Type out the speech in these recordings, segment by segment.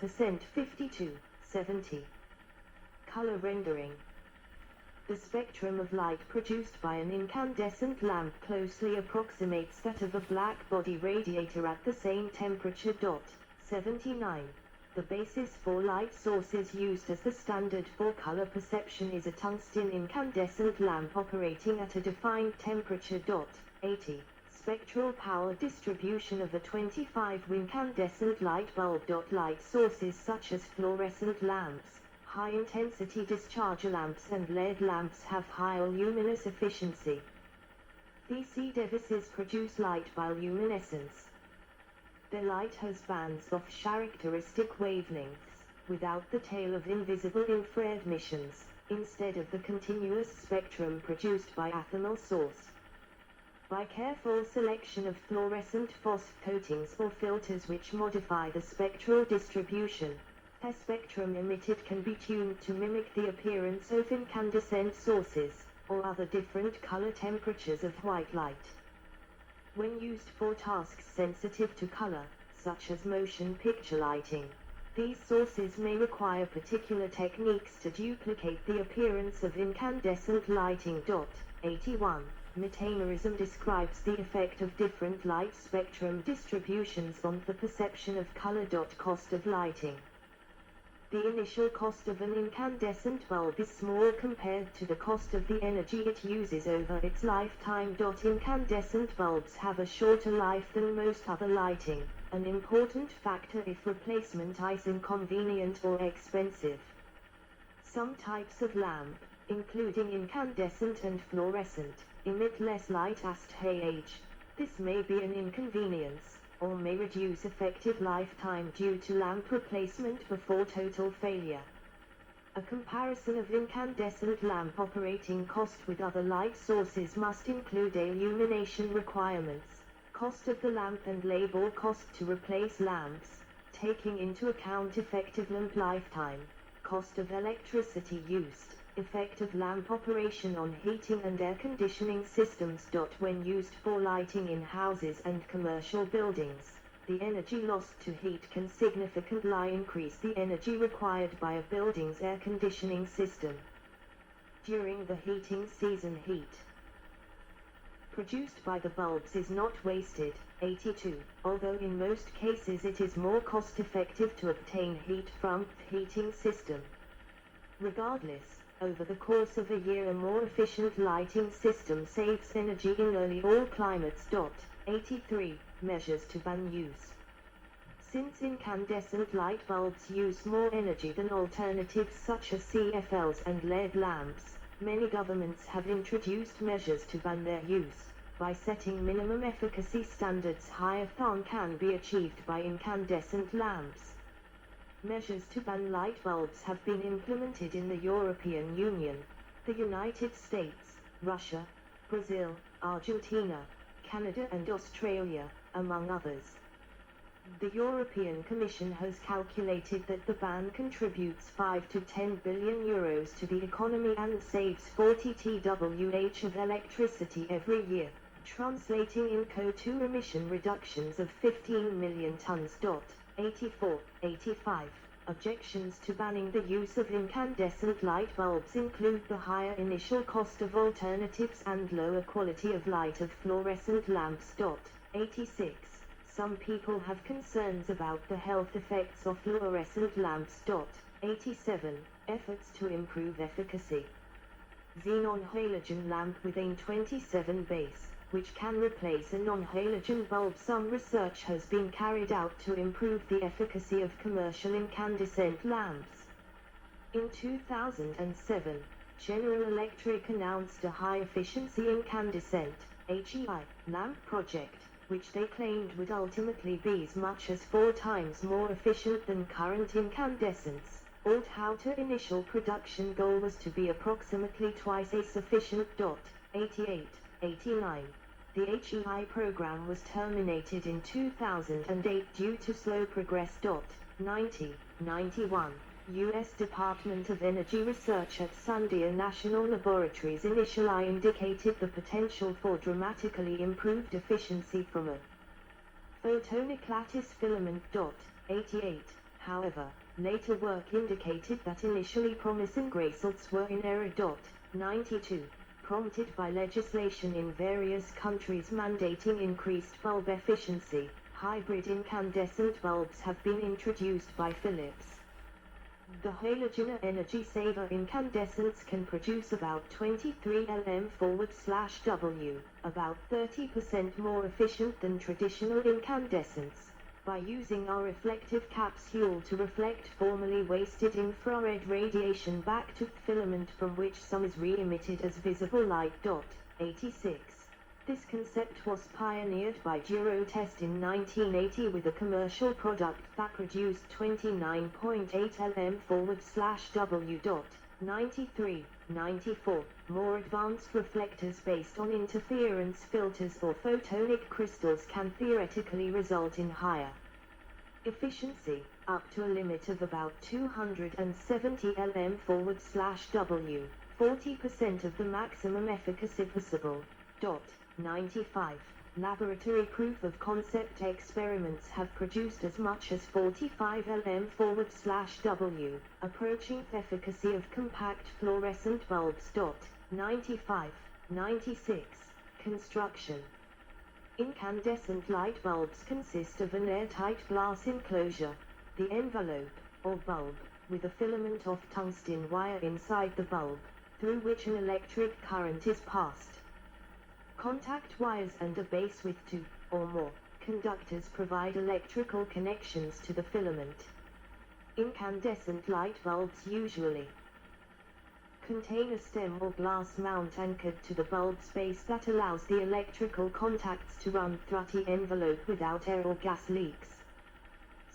6% 52-70. Color rendering. The spectrum of light produced by an incandescent lamp closely approximates that of a black body radiator at the same temperature. 79. The basis for light sources used as the standard for color perception is a tungsten incandescent lamp operating at a defined temperature. 80. Spectral power distribution of a 25 incandescent light bulb. Light sources such as fluorescent lamps, high-intensity discharger lamps and LED lamps have higher luminous efficiency. These devices produce light bioluminescence. Their light has bands of characteristic wavelengths, without the tail of invisible infrared emissions, instead of the continuous spectrum produced by a thermal source. By careful selection of fluorescent phosphor coatings or filters which modify the spectral distribution, a spectrum emitted can be tuned to mimic the appearance of incandescent sources, or other different color temperatures of white light. When used for tasks sensitive to color, such as motion picture lighting, these sources may require particular techniques to duplicate the appearance of incandescent lighting. 81. Metamerism describes the effect of different light spectrum distributions on the perception of color. Cost of lighting. The initial cost of an incandescent bulb is small compared to the cost of the energy it uses over its lifetime. Incandescent bulbs have a shorter life than most other lighting, an important factor if replacement is inconvenient or expensive. Some types of lamp, including incandescent and fluorescent, emit less light as age. This may be an inconvenience, or may reduce effective lifetime due to lamp replacement before total failure. A comparison of incandescent lamp operating cost with other light sources must include illumination requirements, cost of the lamp and labor cost to replace lamps, taking into account effective lamp lifetime, cost of electricity used, effect of lamp operation on heating and air conditioning systems. When used for lighting in houses and commercial buildings, the energy lost to heat can significantly increase the energy required by a building's air conditioning system. During the heating season, heat produced by the bulbs is not wasted. 82. Although in most cases it is more cost-effective to obtain heat from the heating system. Regardless, over the course of a year a more efficient lighting system saves energy in nearly all climates. 83. Measures to ban use. Since incandescent light bulbs use more energy than alternatives such as CFLs and LED lamps, many governments have introduced measures to ban their use. By setting minimum efficacy standards higher than can be achieved by incandescent lamps. Measures to ban light bulbs have been implemented in the European Union, the United States, Russia, Brazil, Argentina, Canada and Australia, among others. The European Commission has calculated that the ban contributes 5 to 10 billion euros to the economy and saves 40 TWh of electricity every year, translating in CO2 emission reductions of 15 million tons. 84, 85. Objections to banning the use of incandescent light bulbs include the higher initial cost of alternatives and lower quality of light of fluorescent lamps. 86. Some people have concerns about the health effects of fluorescent lamps. 87. Efforts to improve efficacy. Xenon halogen lamp with a 27 base, which can replace a non-halogen bulb. Some research has been carried out to improve the efficacy of commercial incandescent lamps. In 2007, General Electric announced a high-efficiency incandescent (HEI) lamp project, which they claimed would ultimately be as much as 4 times more efficient than current incandescents. Although initial production goal was to be approximately twice as sufficient. 88, 89. The HEI program was terminated in 2008 due to slow progress. 90, 91. U.S. Department of Energy research at Sandia National Laboratories initially indicated the potential for dramatically improved efficiency from a photonic lattice filament. 88. However, later work indicated that initially promising results were in error. 92. Prompted by legislation in various countries mandating increased bulb efficiency, hybrid incandescent bulbs have been introduced by Philips. The halogen energy saver incandescents can produce about 23 lm/W, about 30% more efficient than traditional incandescents, by using our reflective capsule to reflect formerly wasted infrared radiation back to the filament from which some is re-emitted as visible light. 86. This concept was pioneered by Durotest in 1980 with a commercial product that produced 29.8 lm/W. 93, 94. More advanced reflectors based on interference filters or photonic crystals can theoretically result in higher efficiency, up to a limit of about 270 lm/W, 40% of the maximum efficacy possible. 95. Laboratory proof of concept experiments have produced as much as 45 lm/W, approaching the efficacy of compact fluorescent bulbs. 95, 96. Construction. Incandescent light bulbs consist of an airtight glass enclosure, the envelope, or bulb, with a filament of tungsten wire inside the bulb, through which an electric current is passed. Contact wires and a base with 2 or more conductors provide electrical connections to the filament. Incandescent light bulbs usually contain a stem or glass mount anchored to the bulb's base that allows the electrical contacts to run through the envelope without air or gas leaks.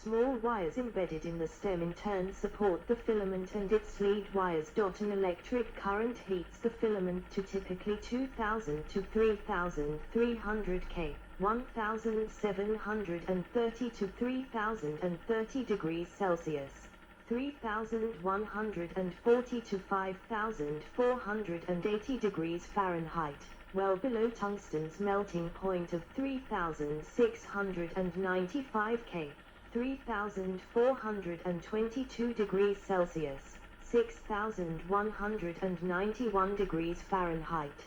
Small wires embedded in the stem in turn support the filament and its lead wires. An electric current heats the filament to typically 2000 to 3300 K, 1730 to 3030 degrees Celsius, 3140 to 5480 degrees Fahrenheit, well below tungsten's melting point of 3695 K. 3422 degrees Celsius, 6191 degrees Fahrenheit.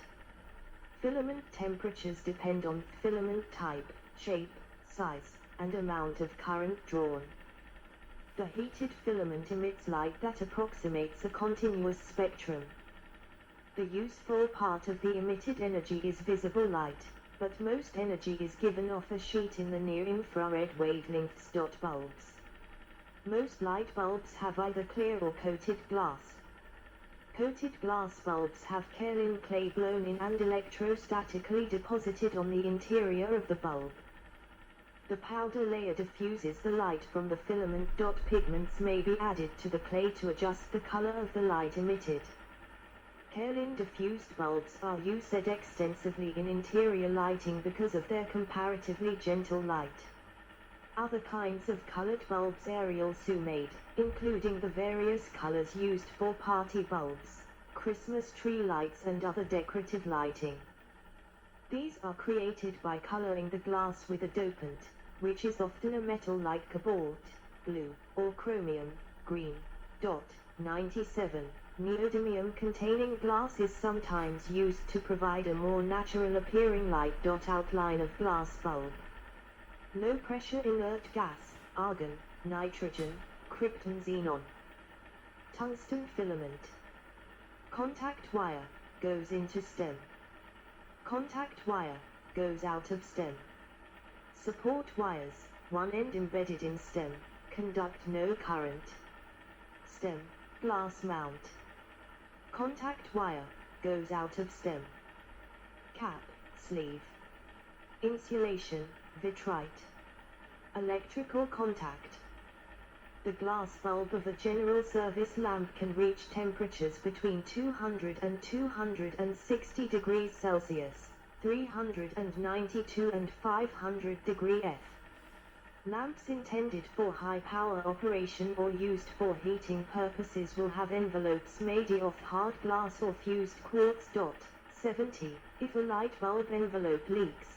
Filament temperatures depend on filament type, shape, size, and amount of current drawn. The heated filament emits light that approximates a continuous spectrum. The useful part of the emitted energy is visible light, but most energy is given off a sheet in the near-infrared wavelengths. Bulbs. Most light bulbs have either clear or coated glass. Coated glass bulbs have kaolin clay blown in and electrostatically deposited on the interior of the bulb. The powder layer diffuses the light from the filament. Pigments may be added to the clay to adjust the color of the light emitted. Kaolin diffused bulbs are used extensively in interior lighting because of their comparatively gentle light. Other kinds of colored bulbs are also made, including the various colors used for party bulbs, Christmas tree lights and other decorative lighting. These are created by coloring the glass with a dopant, which is often a metal like cobalt, blue, or chromium, green. 97. Neodymium containing glass is sometimes used to provide a more natural appearing light. Outline of glass bulb. Low pressure inert gas, argon, nitrogen, krypton, xenon. Tungsten filament. Contact wire, goes into stem. Contact wire, goes out of stem. Support wires, one end embedded in stem, conduct no current. Stem, glass mount. Contact wire, goes out of stem. Cap, sleeve. Insulation, vitrite. Electrical contact. The glass bulb of a general service lamp can reach temperatures between 200 and 260 degrees Celsius, 392 and 500 degree F. Lamps intended for high-power operation or used for heating purposes will have envelopes made of hard glass or fused quartz. 70. If a light bulb envelope leaks,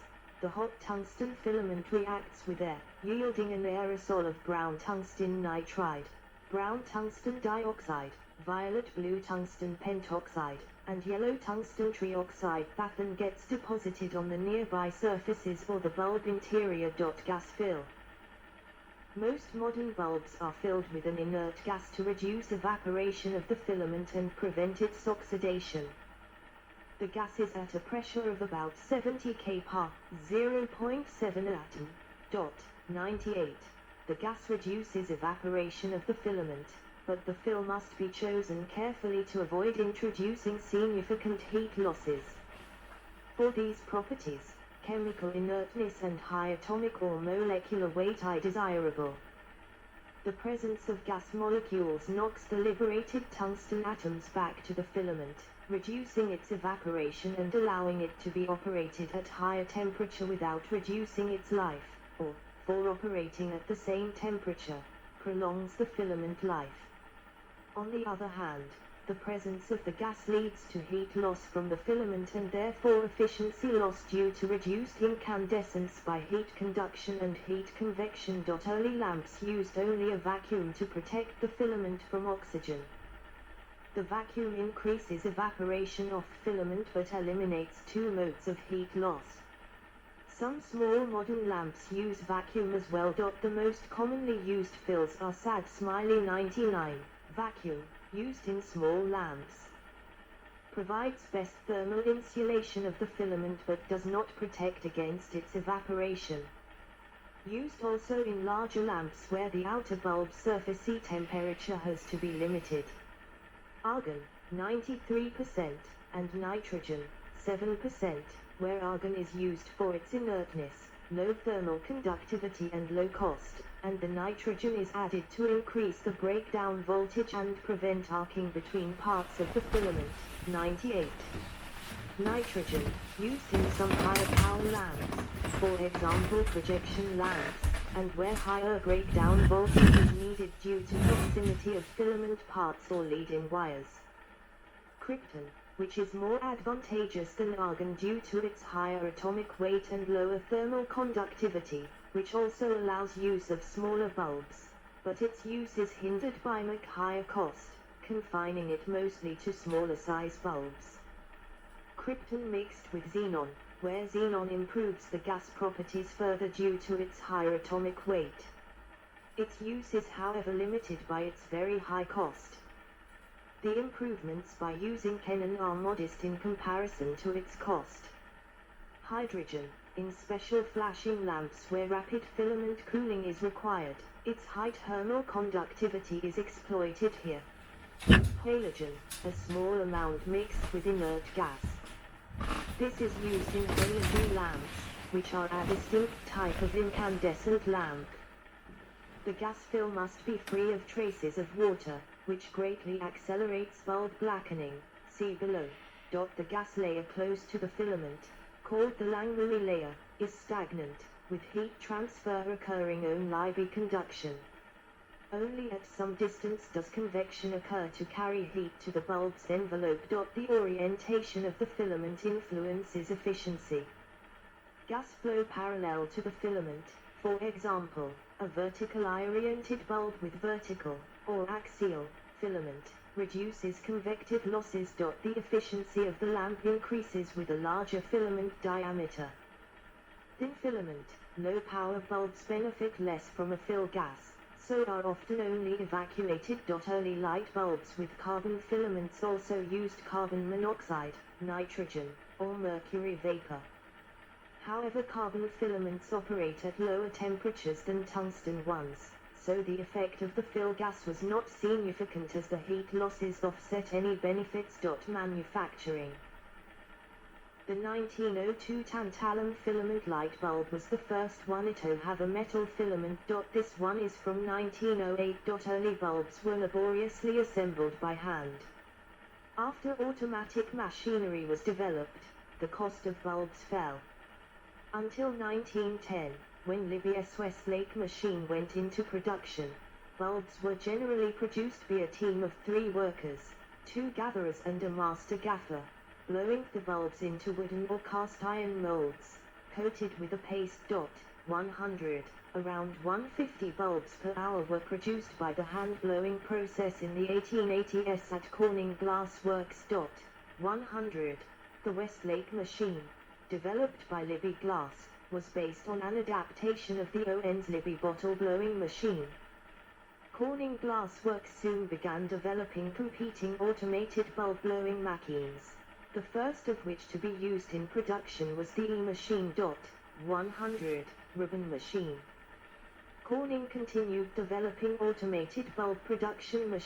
the hot tungsten filament reacts with air, yielding an aerosol of brown tungsten nitride, brown tungsten dioxide, violet-blue tungsten pentoxide, and yellow tungsten trioxide that then gets deposited on the nearby surfaces or the bulb interior. Gas fill. Most modern bulbs are filled with an inert gas to reduce evaporation of the filament and prevent its oxidation. The gas is at a pressure of about 70 kPa, 0.7 atom. 98. The gas reduces evaporation of the filament, but the fill must be chosen carefully to avoid introducing significant heat losses. For these properties, chemical inertness and high atomic or molecular weight are desirable. The presence of gas molecules knocks the liberated tungsten atoms back to the filament, reducing its evaporation and allowing it to be operated at higher temperature without reducing its life, or, for operating at the same temperature, prolongs the filament life. On the other hand, the presence of the gas leads to heat loss from the filament and therefore efficiency loss due to reduced incandescence by heat conduction and heat convection. Early lamps used only a vacuum to protect the filament from oxygen. The vacuum increases evaporation of filament but eliminates two modes of heat loss. Some small modern lamps use vacuum as well. The most commonly used fills are SAD Smiley 99, vacuum, used in small lamps. Provides best thermal insulation of the filament but does not protect against its evaporation. Used also in larger lamps where the outer bulb surface temperature has to be limited. Argon, 93%, and nitrogen, 7%, where argon is used for its inertness, low thermal conductivity and low cost, and the nitrogen is added to increase the breakdown voltage and prevent arcing between parts of the filament. 98. Nitrogen, used in some higher power lamps, for example projection lamps, and where higher breakdown voltage is needed due to proximity of filament parts or lead-in wires. Krypton, which is more advantageous than argon due to its higher atomic weight and lower thermal conductivity, which also allows use of smaller bulbs, but its use is hindered by much higher cost, confining it mostly to smaller size bulbs. Krypton mixed with xenon, where xenon improves the gas properties further due to its higher atomic weight. Its use is however limited by its very high cost. The improvements by using xenon are modest in comparison to its cost. Hydrogen, in special flashing lamps where rapid filament cooling is required, its high thermal conductivity is exploited here. Halogen, a small amount mixed with inert gas. This is used in halogen lamps, which are a distinct type of incandescent lamp. The gas fill must be free of traces of water, which greatly accelerates bulb blackening. See below. The gas layer close to the filament, called the Langley layer, is stagnant, with heat transfer occurring only by conduction. Only at some distance does convection occur to carry heat to the bulb's envelope. The orientation of the filament influences efficiency. Gas flow parallel to the filament, for example, a vertical oriented bulb with vertical, or axial, filament, reduces convective losses. The efficiency of the lamp increases with a larger filament diameter. Thin filament, low power bulbs benefit less from a fill gas, so are often only evacuated. Early light bulbs with carbon filaments also used carbon monoxide, nitrogen, or mercury vapor. However, carbon filaments operate at lower temperatures than tungsten ones, so the effect of the fill gas was not significant as the heat losses offset any benefits. Manufacturing. The 1902 tantalum filament light bulb was the first one to have a metal filament. This one is from 1908. Early bulbs were laboriously assembled by hand. After automatic machinery was developed, the cost of bulbs fell. Until 1910, when Libya's Westlake machine went into production, bulbs were generally produced by a team of 3 workers, 2 gatherers and a master gaffer, blowing the bulbs into wooden or cast iron molds, coated with a paste. 100. Around 150 bulbs per hour were produced by the hand-blowing process in the 1880s at Corning Glass Works. 100. The Westlake machine, developed by Libby Glass, was based on an adaptation of the Owens Libby bottle-blowing machine. Corning Glass Works soon began developing competing automated bulb-blowing machines, the first of which to be used in production was the E-machine. 100. Ribbon machine. Corning continued developing automated bulb production machines.